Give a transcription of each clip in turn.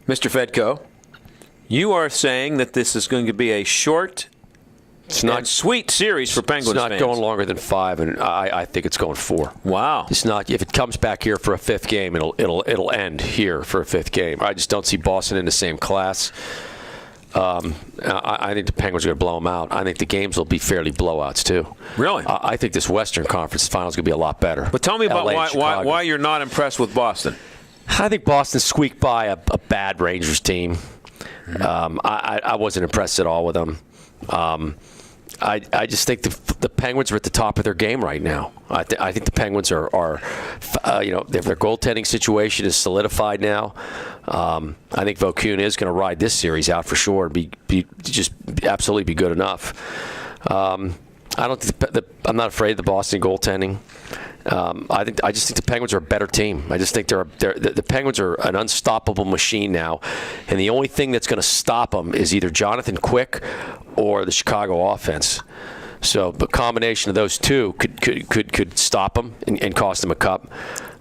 Mr. Fedko, you are saying that this is going to be a short and sweet series for Penguins fans. It's not going longer than 5, and I think it's going 4. Wow. It's not. If it comes back here for a 5th game, it'll end here for a 5th game. I just don't see Boston in the same class. I think the Penguins are going to blow them out. I think the games will be fairly blowouts, too. Really? I think this Western Conference final is going to be a lot better. But tell me about why you're not impressed with Boston. I think Boston squeaked by a bad Rangers team. I wasn't impressed at all with them. I just think the Penguins are at the top of their game right now. I think the Penguins are their goaltending situation is solidified now. I think Vokun is going to ride this series out for sure and just absolutely be good enough. I'm not afraid of the Boston goaltending. I just think the Penguins are a better team. I just think the Penguins are an unstoppable machine now, and the only thing that's going to stop them is either Jonathan Quick or the Chicago offense. So the combination of those two could stop them and cost them a cup.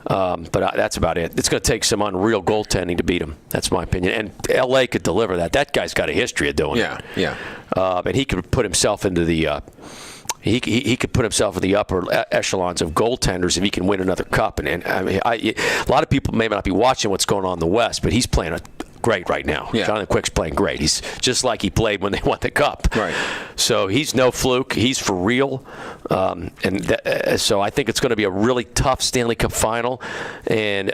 But that's about it. It's going to take some unreal goaltending to beat them. That's my opinion. And L.A. could deliver that. That guy's got a history of doing it. Yeah. And he could put himself into the he could put himself in the upper echelons of goaltenders if he can win another cup. And I mean, a lot of people may not be watching what's going on in the West, but he's playing great right now. Yeah. Jonathan Quick's playing great. He's just like he played when they won the cup. Right. So he's no fluke. He's for real. So I think it's going to be a really tough Stanley Cup final, and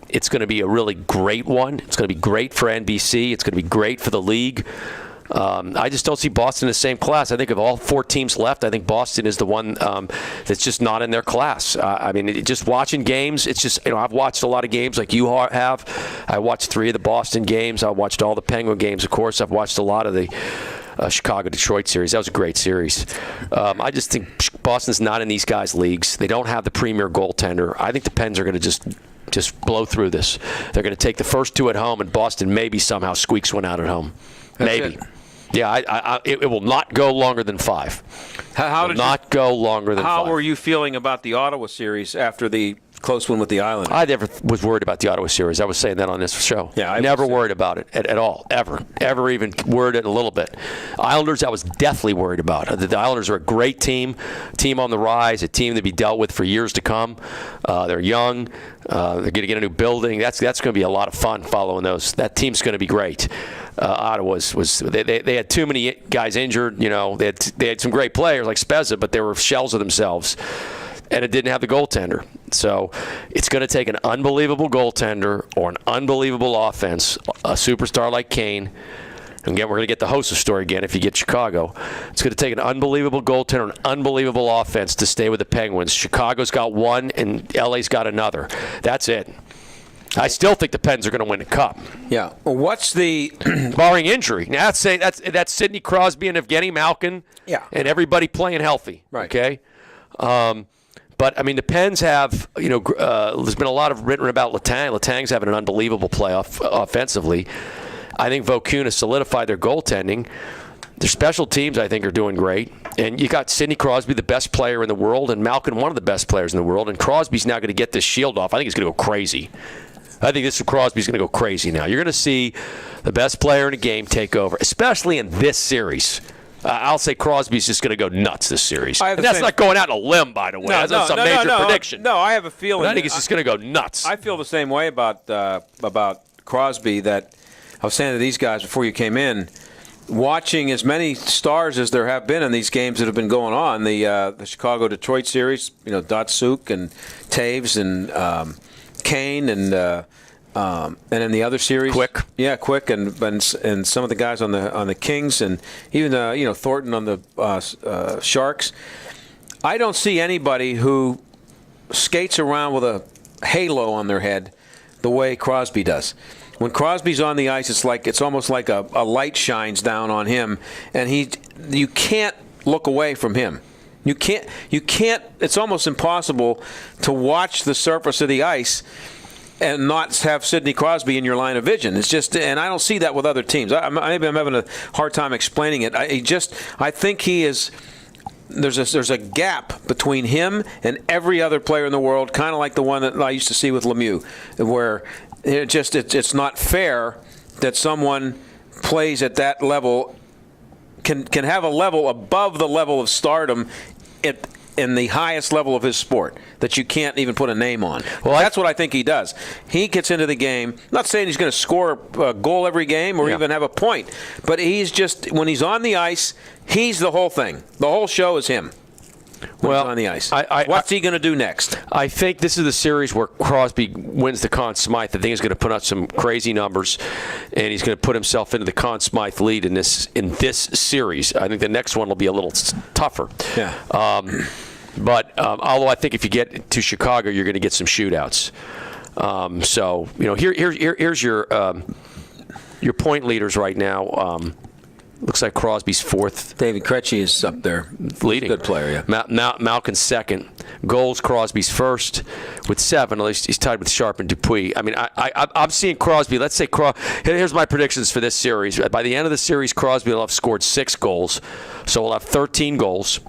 it's going to be a really great one. It's going to be great for NBC. It's going to be great for the league. I just don't see Boston in the same class. I think of all 4 teams left, I think Boston is the one that's just not in their class. I mean, just watching games, it's just, I've watched a lot of games like you have. I watched 3 of the Boston games. I watched all the Penguin games, of course. I've watched a lot of the Chicago-Detroit series. That was a great series. I just think Boston's not in these guys' leagues. They don't have the premier goaltender. I think the Pens are going to just blow through this. They're going to take the first 2 at home, and Boston maybe somehow squeaks one out at home. Maybe. Yeah, it will not go longer than 5. How were you feeling about the Ottawa series after the close one with the Islanders? I never was worried about the Ottawa series. I was saying that on this show. Yeah, I never worried about it at all, ever even worried it a little bit. Islanders, I was definitely worried about. The Islanders are a great team on the rise, a team to be dealt with for years to come. They're young. They're going to get a new building. That's going to be a lot of fun following those. That team's going to be great. Ottawa they had too many guys injured. They had some great players like Spezza, but they were shells of themselves, and it didn't have the goaltender. So it's going to take an unbelievable goaltender or an unbelievable offense, a superstar like Kane. And again, we're going to get the Hossa story again if you get Chicago. It's going to take an unbelievable goaltender, an unbelievable offense to stay with the Penguins. Chicago's got one, and LA's got another. That's it. I still think the Pens are going to win the cup. Yeah. Well, what's the barring injury? Now that's Sidney Crosby and Evgeny Malkin. Yeah. And everybody playing healthy. Right. Okay. But I mean, the Pens have. There's been a lot of written about Letang. Letang's having an unbelievable playoff offensively. I think Vokun has solidified their goaltending. Their special teams, I think, are doing great. And you got Sidney Crosby, the best player in the world, and Malkin, one of the best players in the world. And Crosby's now going to get this shield off. I think he's going to go crazy. I think this Crosby's going to go crazy now. You're going to see the best player in the game take over, especially in this series. I'll say Crosby's just going to go nuts this series. And that's not going out on a limb, by the way. That's not some major prediction. No, I have a feeling. But I think it's just going to go nuts. I feel the same way about Crosby. That I was saying to these guys before you came in, watching as many stars as there have been in these games that have been going on, the Chicago-Detroit series, Datsuk and Taves and Kane and in the other series, Quick, and some of the guys on the Kings, and even Thornton on the Sharks. I don't see anybody who skates around with a halo on their head the way Crosby does. When Crosby's on the ice, it's almost like a light shines down on him, and you can't look away from him. You can't. It's almost impossible to watch the surface of the ice and not have Sidney Crosby in your line of vision. It's just, and I don't see that with other teams. Maybe I'm having a hard time explaining it. I think he is. There's a gap between him and every other player in the world, kind of like the one that I used to see with Lemieux, where it's not fair that someone plays at that level, can have a level above the level of stardom in the highest level of his sport that you can't even put a name on. Well, that's what I think he does. He gets into the game, I'm not saying he's going to score a goal every game or even have a point, but he's just, when he's on the ice, he's the whole thing. The whole show is him. Well, he's on the ice. What's he going to do next? I think this is the series where Crosby wins the Conn Smythe. I think he's going to put out some crazy numbers, and he's going to put himself into the Conn Smythe lead in this series. I think the next one will be a little tougher. Yeah. But although I think if you get to Chicago, you're going to get some shootouts. So here's your point leaders right now. Looks like Crosby's fourth. David Krejci is up there, leading. Good player, yeah. Malkin's second. Goals, Crosby's first with 7. At least he's tied with Sharp and Dupuis. I mean, I'm seeing Crosby. Let's say here's my predictions for this series. By the end of the series, Crosby will have scored 6 goals, so we'll have 13 goals,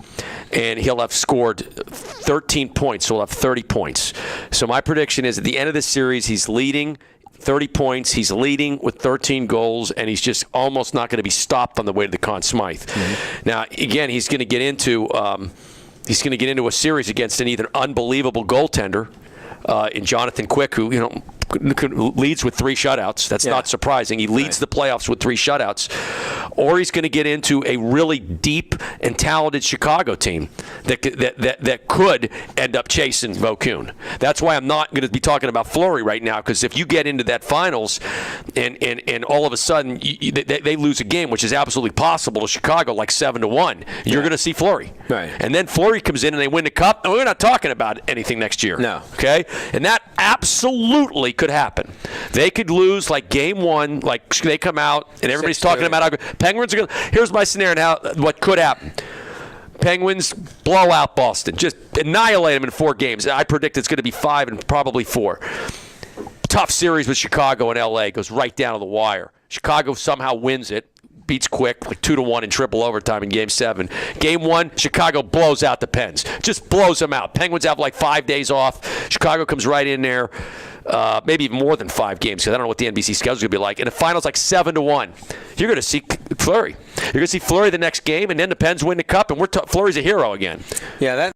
and he'll have scored 13 points, so we'll have 30 points. So my prediction is at the end of the series, he's leading 30 points. He's leading with 13 goals, and he's just almost not going to be stopped on the way to the Conn Smythe. Mm-hmm. Now, again, he's going to get into a series against an either unbelievable goaltender in Jonathan Quick, who leads with 3 shutouts. That's not surprising. He leads the playoffs with 3 shutouts. Or he's going to get into a really deep and talented Chicago team that could end up chasing Vokoun. That's why I'm not going to be talking about Fleury right now, because if you get into that finals and all of a sudden they lose a game, which is absolutely possible to Chicago, like 7-1, you're going to see Fleury. Right. And then Fleury comes in and they win the cup, and we're not talking about anything next year. No. Okay? And that absolutely could happen. They could lose like game 1, like they come out and everybody's talking about how good Penguins are going to. Here's my scenario what could happen. Penguins blow out Boston, just annihilate them in 4 games. I predict it's going to be 5 and probably 4. Tough series with Chicago and LA, goes right down to the wire. Chicago somehow wins it, beats Quick like 2-1 in triple overtime in Game 7. Game 1, Chicago blows out the Pens, just blows them out. Penguins have like 5 days off. Chicago comes right in there. Maybe even more than 5 games, because I don't know what the NBC schedule is going to be like. And the final's like 7-1. You're going to see Fleury. You're going to see Fleury the next game, and then the Pens win the cup, and Fleury's a hero again. Yeah, that.